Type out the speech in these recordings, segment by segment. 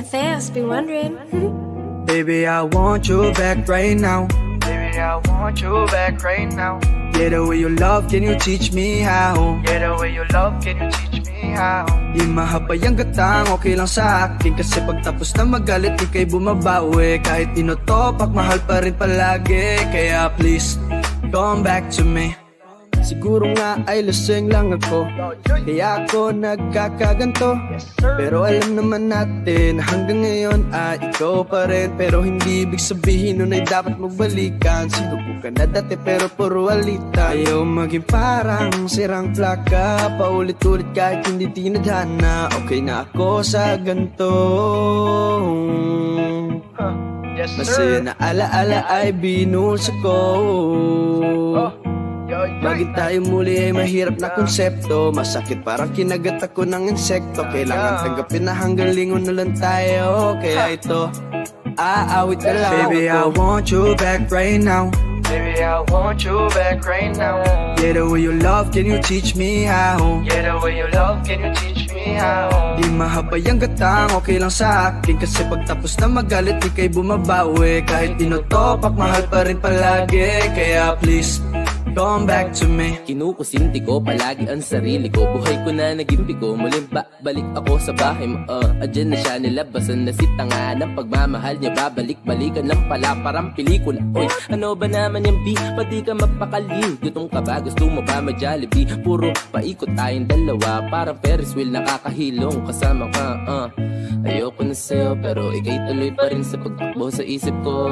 Matthias be wondering. Baby, I want you back right now. Baby, I want you back right now. Yeah, the way you love, can you teach me how? Yeah, the way you love, can you teach me how? Di mahabay ang gatang, okay lang sa akin. Kasi pagtapos na magalit, ika'y bumabawi. Kahit tinotopak, mahal pa rin palagi. Kaya please, come back to me. Siguro nga ay lasing lang ako, kaya ako nagkakaganto. Pero alam naman natin, hanggang ngayon ay ikaw pa rin. Pero hindi ibig sabihin nun ay dapat magbalikan. Sinubukan na dati pero puro alita. Ayaw maging parang sirang plaka, paulit-ulit kahit hindi tinadhana. Okay na ako sa ganto. Yes, Masaya sir. na alaala ay binulsa ko. Bakit tayo muli ay mahirap na konsepto? Masakit parang kinagat ako ng insekto. Kailangan tanggapin na hanggang lingon na lang tayo. Kaya ito, aawit na lang Baby, ako. I want you back right now. Baby, I want you back right now. Yeah, the way you love, can you teach me how? Yeah, the way you love, can you teach me how? Di mahabay ang gatang, okay lang sa akin. Kasi pagtapos na magalit, ika'y bumabawi. Kahit tinotopak, mahal pa rin palagi. Kaya please, come back to me. Kinukusinti ko palagi ang sarili ko. Buhay ko na naging bigo. Muling balik ako sa bahay mo. Adyan na siya, nilabasan na si tanga ng pagmamahal niya. Babalik-balikan lang pala parang pelikula. Oy, ano ba naman yung B? Pati ka mapakaliw. Gutong ka ba? Gusto mo ba ma-Jollibee? Puro paikot tayong dalawa. Parang Ferris wheel nakakahilong. Kasama ka, ayoko na sa'yo pero ika'y tuloy pa rin sa pagtakbo sa isip ko.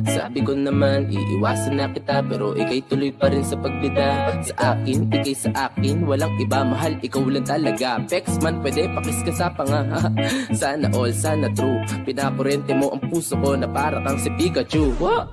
Sabi ko naman, iiwasan na kita pero ika'y tuloy pa rin sa pagbida. Sa akin, ika'y sa akin, walang iba, mahal, ikaw lang talaga. Pex man, pwede pakis ka sa panga. Sana all, sana true. Pinakurente mo ang puso ko na para kang si Pikachu. Wow!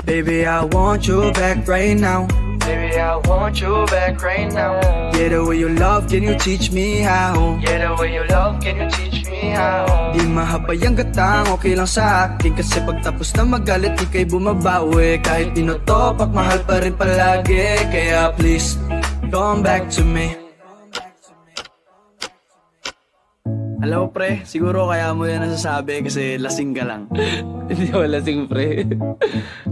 Baby, I want you back right now. Baby, I want you back right now. Yeah, the way you love, can you teach me how? Yeah, the way you love, can you teach me how? Di mahabay ang gatang, okay lang sa akin. Kasi pagtapos na magalit, ika'y bumabawi. Kahit tinotopak, mahal pa rin palagi. Kaya please, come back to me. Alam mo pre, siguro kaya mo yan nasasabi kasi lasing ka lang. Hindi ako lasing, pre.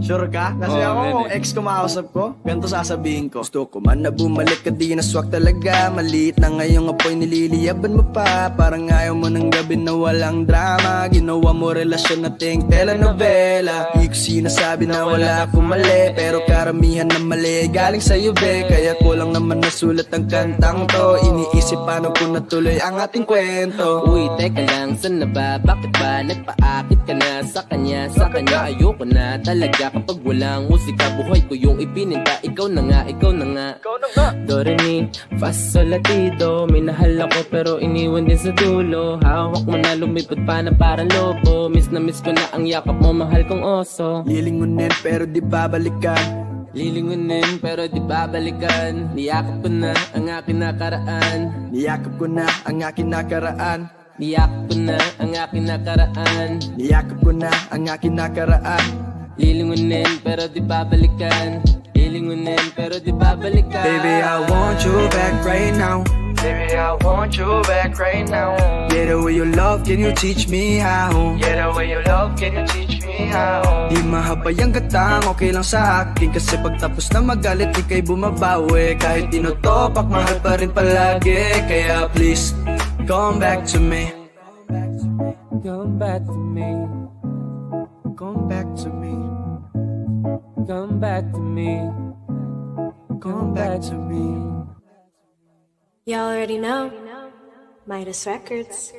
Sure ka? Kasi Oo, ako, man, kung ex ko makausap ko, ganito sasabihin ko. Gusto ko man na bumalik ka, di naswak talaga. Maliit na ngayong apoy, nililiyaban mo pa. Parang ayaw mo ng gabi na walang drama. Ginawa mo relasyon na ting telenovela. Di ko sinasabi na wala akong mali, pero karamihan na mali galing sa'yo be. Kaya ko lang naman nasulat ang kantang to. Iniisip paano ko natuloy ang ating kwento. Uy, teka lang, saan na ba? Bakit ba nagpaakit ka na sa kanya? Sa kanya ayoko na talaga. Kapag walang musika, buhay ko yung ipininta. Ikaw na nga, ikaw na nga. Do, re, mi, fa, sol, la, ti, do. Minahal ako pero iniwan din sa dulo. Hawak mo na lumipad pa na parang lobo. Miss na miss ko na ang yakap mo, mahal kong oso. Lilingunin pero di babalikan. Lilingunin pero di babalikan. Niyakap ko na ang aking nakaraan. Niyakap ko na ang aking nakaraan. Niyakap ko na ang aking nakaraan. Niyakap ko na ang aking nakaraan. Lilingunin pero di babalikan. Lilingunin pero di babalikan. Baby, I want you back right now. Baby, I want you back right now. Yeah, the way you love, can you teach me how? Yeah, the way you love, can you teach me how? Di mahabay ang gatang, okay lang sa akin. Kasi pagtapos na magalit, ika'y bumabawi. Kahit tinotopak, mahal pa rin palagi. Kaya please, come back to me. Come back to me. Come back to me. Come back to me. Come back to me. Y'all already know. Midas Records.